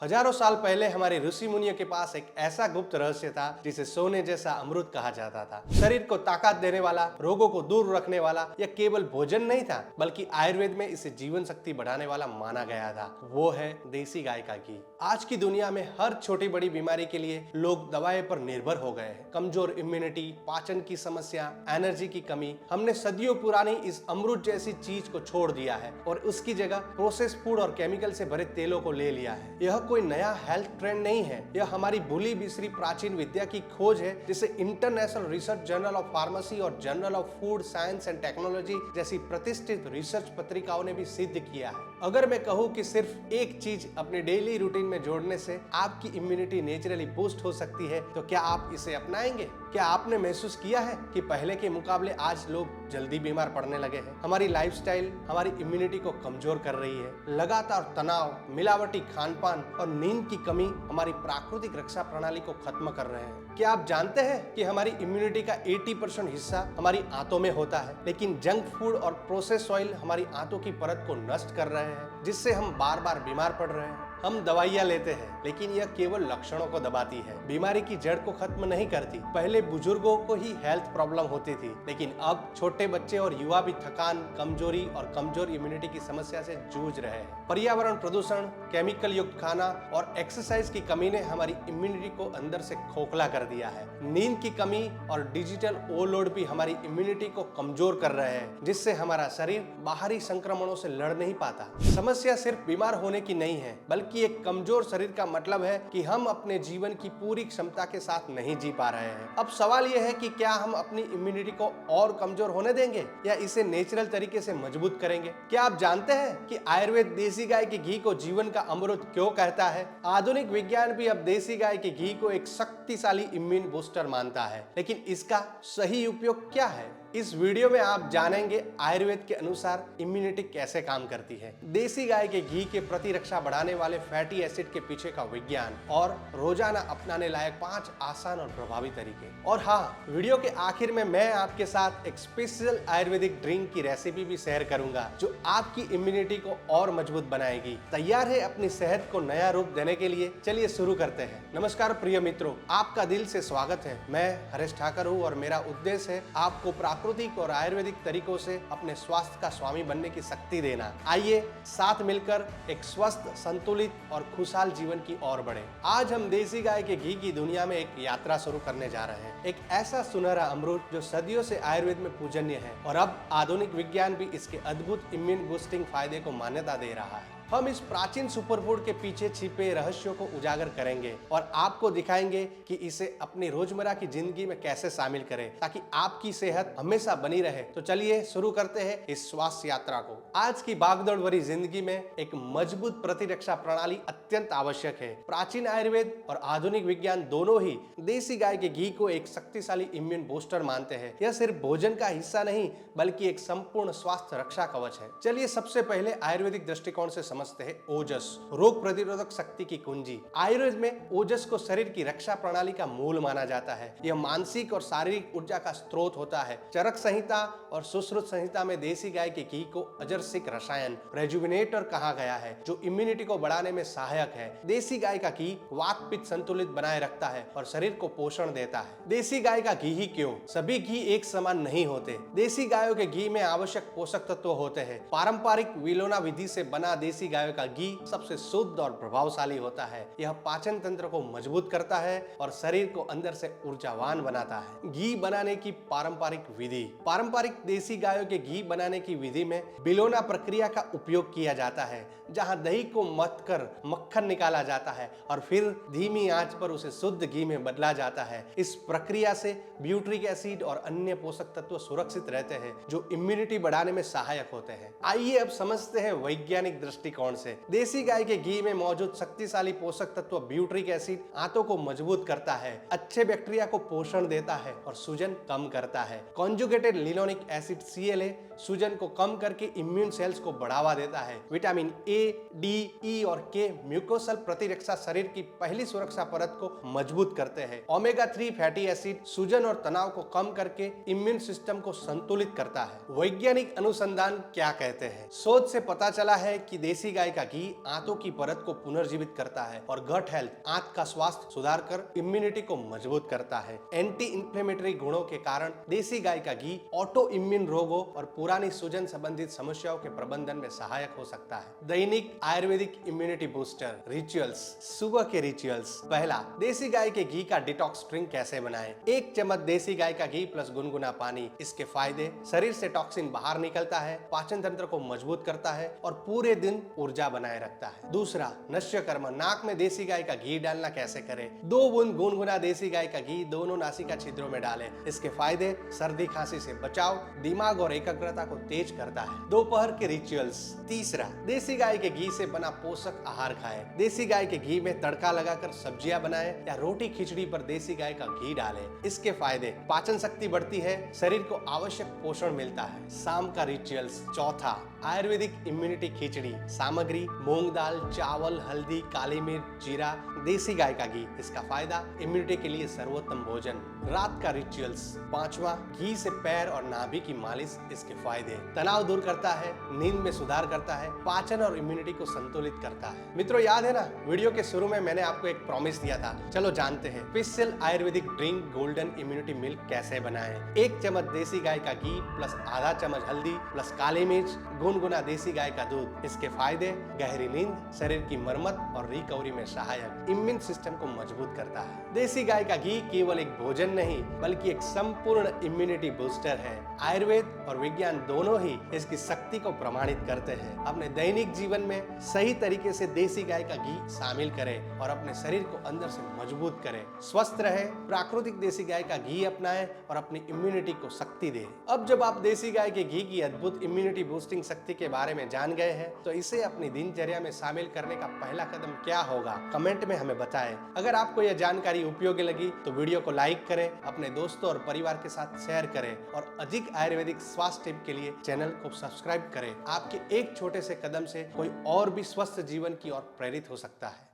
हजारों साल पहले हमारे ऋषि मुनियों के पास एक ऐसा गुप्त रहस्य था जिसे सोने जैसा अमृत कहा जाता था। शरीर को ताकत देने वाला, रोगों को दूर रखने वाला, यह केवल भोजन नहीं था बल्कि आयुर्वेद में इसे जीवन शक्ति बढ़ाने वाला माना गया था। वो है देसी गाय का घी। आज की दुनिया में हर छोटी बड़ी बीमारी के लिए लोग दवाई पर निर्भर हो गए हैं। कमजोर इम्यूनिटी, पाचन की समस्या, एनर्जी की कमी। हमने सदियों पुरानी इस अमृत जैसी चीज को छोड़ दिया है और उसकी जगह प्रोसेस फूड और केमिकल से भरे तेलों को ले लिया है। यह कोई नया हेल्थ ट्रेंड नहीं है, यह हमारी भूली बिसरी प्राचीन विद्या की खोज है जिसे International Research Journal of Pharmacy और Journal of Food Science and Technology जैसी प्रतिष्ठित रिसर्च पत्रिकाओं ने भी सिद्ध किया है। अगर मैं कहूँ कि सिर्फ एक चीज अपने डेली रूटीन में जोड़ने से आपकी इम्यूनिटी नेचुरली बूस्ट हो सकती है, तो क्या आप इसे अपनाएंगे? क्या आपने महसूस किया है कि पहले के मुकाबले आज लोग जल्दी बीमार पड़ने लगे हैं? हमारी लाइफस्टाइल हमारी इम्यूनिटी को कमजोर कर रही है। लगातार तनाव, मिलावटी खानपान और नींद की कमी हमारी प्राकृतिक रक्षा प्रणाली को खत्म कर रहे हैं। क्या आप जानते हैं कि हमारी इम्यूनिटी का 80% हिस्सा हमारी आंतों में होता है, लेकिन जंक फूड और प्रोसेस ऑयल हमारी आंतों की परत को नष्ट कर रहे हैं, जिससे हम बार बार बीमार पड़ रहे हैं। हम दवाइयाँ लेते हैं लेकिन यह केवल लक्षणों को दबाती है, बीमारी की जड़ को खत्म नहीं करती। पहले बुजुर्गों को ही हेल्थ प्रॉब्लम होती थी, लेकिन अब छोटे बच्चे और युवा भी थकान, कमजोरी और कमजोर इम्यूनिटी की समस्या से जूझ रहे हैं। पर्यावरण प्रदूषण, केमिकल युक्त खाना और एक्सरसाइज की कमी ने हमारी इम्यूनिटी को अंदर से खोखला कर दिया है। नींद की कमी और डिजिटल ओवरलोड भी हमारी इम्यूनिटी को कमजोर कर रहे हैं, जिससे हमारा शरीर बाहरी संक्रमणों से लड़ नहीं पाता। समस्या सिर्फ बीमार होने की नहीं है, बल्कि कि एक कमजोर शरीर का मतलब है कि हम अपने जीवन की पूरी क्षमता के साथ नहीं जी पा रहे हैं। अब सवाल यह है कि क्या हम अपनी इम्यूनिटी को और कमजोर होने देंगे या इसे नेचुरल तरीके से मजबूत करेंगे? क्या आप जानते हैं कि आयुर्वेद देसी गाय के घी को जीवन का अमृत क्यों कहता है? आधुनिक विज्ञान भी अब देसी गाय के घी को एक शक्तिशाली इम्यून बूस्टर मानता है, लेकिन इसका सही उपयोग क्या है? इस वीडियो में आप जानेंगे आयुर्वेद के अनुसार इम्यूनिटी कैसे काम करती है, देसी गाय के घी के प्रतिरक्षा बढ़ाने वाले फैटी एसिड के पीछे का विज्ञान और रोजाना अपनाने लायक 5 आसान और प्रभावी तरीके। और हाँ, वीडियो के आखिर में मैं आपके साथ एक स्पेशल आयुर्वेदिक ड्रिंक की रेसिपी भी शेयर करूंगा जो आपकी इम्यूनिटी को और मजबूत बनाएगी। तैयार है अपनी सेहत को नया रूप देने के लिए? चलिए शुरू करते हैं। नमस्कार प्रिय मित्रों, आपका दिल से स्वागत है। मैं हरेश ठाकर हूँ और मेरा उद्देश्य है आपको प्राकृतिक और आयुर्वेदिक तरीकों से अपने स्वास्थ्य का स्वामी बनने की शक्ति देना। आइए साथ मिलकर एक स्वस्थ, संतुलित और खुशहाल जीवन की ओर बढ़े। आज हम देसी गाय के घी की दुनिया में एक यात्रा शुरू करने जा रहे हैं। एक ऐसा सुनहरा अमृत जो सदियों से आयुर्वेद में पूजनीय है और अब आधुनिक विज्ञान भी इसके अद्भुत इम्यून बूस्टिंग फायदे को मान्यता दे रहा है। हम इस प्राचीन सुपरफूड के पीछे छिपे रहस्यों को उजागर करेंगे और आपको दिखाएंगे कि इसे अपनी रोजमर्रा की जिंदगी में कैसे शामिल करें ताकि आपकी सेहत हमेशा बनी रहे। तो चलिए शुरू करते हैं इस स्वास्थ्य यात्रा को। आज की भागदौड़ भरी जिंदगी में एक मजबूत प्रतिरक्षा प्रणाली अत्यंत आवश्यक है। प्राचीन आयुर्वेद और आधुनिक विज्ञान दोनों ही देसी गाय के घी को एक शक्तिशाली इम्यून बूस्टर मानते हैं। यह सिर्फ भोजन का हिस्सा नहीं बल्कि एक संपूर्ण स्वास्थ्य रक्षा कवच है। चलिए सबसे पहले आयुर्वेदिक दृष्टिकोण से समझते हैं ओजस, रोग प्रतिरोधक शक्ति की कुंजी। आयुर्वेद में ओजस को शरीर की रक्षा प्रणाली का मूल माना जाता है। यह मानसिक और शारीरिक ऊर्जा का स्रोत होता है। चरक संहिता और सुश्रुत संहिता में देसी गाय के घी को अजरसिक रसायन रेजुविनेटर कहा गया है जो इम्यूनिटी को बढ़ाने में सहायक है। देसी गाय का घी वात पित्त संतुलित बनाए रखता है और शरीर को पोषण देता है। देसी गाय का घी ही क्यों? सभी घी एक समान नहीं होते। देसी गायों के घी में आवश्यक पोषक तत्व होते हैं। पारंपरिक विलोना विधि से बना देसी गायों का घी सबसे शुद्ध और प्रभावशाली होता है। यह पाचन तंत्र को मजबूत करता है और शरीर को अंदर से ऊर्जावान बनाता है। घी बनाने की पारंपरिक विधि। पारंपरिक देसी गायों के घी बनाने की विधि में बिलोना प्रक्रिया का उपयोग किया जाता है, जहां दही को मथकर मक्खन निकाला जाता है और फिर धीमी आंच पर उसे शुद्ध घी में बदला जाता है। इस प्रक्रिया से ब्यूट्रिक एसिड और अन्य पोषक तत्व सुरक्षित रहते हैं जो इम्यूनिटी बढ़ाने में सहायक होते हैं। आइए अब समझते हैं वैज्ञानिक दृष्टिकोण से। देसी गाय के घी में मौजूद शक्तिशाली पोषक तत्व ब्यूट्रिक एसिड आंतों को मजबूत करता है, अच्छे बैक्टीरिया को पोषण देता है और सूजन कम करता है। कॉन्जुगेटेड लिनोलिक एसिड CLA सूजन को कम करके इम्यून सेल्स को बढ़ावा देता है। विटामिन A, D, E और K म्यूकोसल प्रतिरक्षा शरीर की पहली सुरक्षा परत को मजबूत करते हैं। ओमेगा 3 फैटी एसिड सूजन और तनाव को कम करके इम्यून सिस्टम को संतुलित करता है। वैज्ञानिक अनुसंधान क्या कहते हैं? शोध से पता चला है कि देसी देसी गाय का घी आंतों की परत को पुनर्जीवित करता है और गट हेल्थ, आंत का स्वास्थ्य सुधार कर इम्यूनिटी को मजबूत करता है। एंटी इंफ्लेमेटरी गुणों के कारण देसी गाय का घी ऑटो इम्यून रोगों और पुरानी सूजन संबंधित समस्याओं के प्रबंधन में सहायक हो सकता है। दैनिक आयुर्वेदिक इम्यूनिटी बूस्टर रिचुअल्स। सुबह के रिचुअल्स। पहला, देसी गाय के घी का डिटॉक्स ड्रिंक कैसे बनाएं? 1 चम्मच देसी गाय का घी प्लस गुनगुना पानी। इसके फायदे: शरीर से टॉक्सिन बाहर निकलता है, पाचन तंत्र को मजबूत करता है और पूरे दिन ऊर्जा बनाए रखता है। दूसरा, नश्य कर्म। नाक में देसी गाय का घी डालना कैसे करें? 2 बूंद गुनगुना देसी गाय का घी दोनों नासिका छिद्रों में डालें। इसके फायदे: सर्दी खांसी से बचाव, दिमाग और एकाग्रता को तेज करता है। दोपहर के रिचुअल्स। तीसरा, देसी गाय के घी से बना पोषक आहार खाएं। देसी गाय के घी में तड़का लगाकर सब्जियां बनाएं या रोटी खिचड़ी पर देसी गाय का घी डालें। इसके फायदे: पाचन शक्ति बढ़ती है, शरीर को आवश्यक पोषण मिलता है। शाम का रिचुअल्स। चौथा, आयुर्वेदिक इम्यूनिटी खिचड़ी। सामग्री: मूंग दाल, चावल, हल्दी, काली मिर्च, जीरा, देसी गाय का घी। इसका फायदा: इम्यूनिटी के लिए सर्वोत्तम भोजन। रात का रिचुअल्स। पांचवा, घी से पैर और नाभि की मालिश। इसके फायदे: तनाव दूर करता है, नींद में सुधार करता है, पाचन और इम्यूनिटी को संतुलित करता है। मित्रों, याद है ना, वीडियो के शुरू में मैंने आपको एक प्रॉमिस दिया था। चलो जानते हैं special Ayurvedic drink golden immunity milk कैसे बनाएं। 1 चम्मच देसी गाय का घी प्लस आधा चम्मच हल्दी प्लस काली मिर्च, गुनगुना देसी गाय का दूध। इसके फायदे: गहरी नींद, शरीर की मरम्मत और रिकवरी में सहायक, इम्यून सिस्टम को मजबूत करता है। देसी गाय का घी केवल एक भोजन नहीं बल्कि एक संपूर्ण इम्यूनिटी बूस्टर है। आयुर्वेद और विज्ञान दोनों ही इसकी शक्ति को प्रमाणित करते हैं। अपने दैनिक जीवन में सही तरीके से देसी गाय का घी शामिल करें और अपने शरीर को अंदर से मजबूत करें। स्वस्थ रहे, प्राकृतिक देसी गाय का घी अपनाएं और अपनी इम्यूनिटी को शक्ति दें। अब जब आप देसी गाय के घी की अद्भुत इम्यूनिटी बूस्टिंग शक्ति के बारे में जान गए हैं, तो इसे अपनी दिनचर्या में शामिल करने का पहला कदम क्या होगा? कमेंट में हमें बताएं। अगर आपको यह जानकारी उपयोगी लगी तो वीडियो को लाइक करें, अपने दोस्तों और परिवार के साथ शेयर करें और अधिक आयुर्वेदिक स्वास्थ्य टिप के लिए चैनल को सब्सक्राइब करें। आपके एक छोटे से कदम से कोई और भी स्वस्थ जीवन की ओर प्रेरित हो सकता है।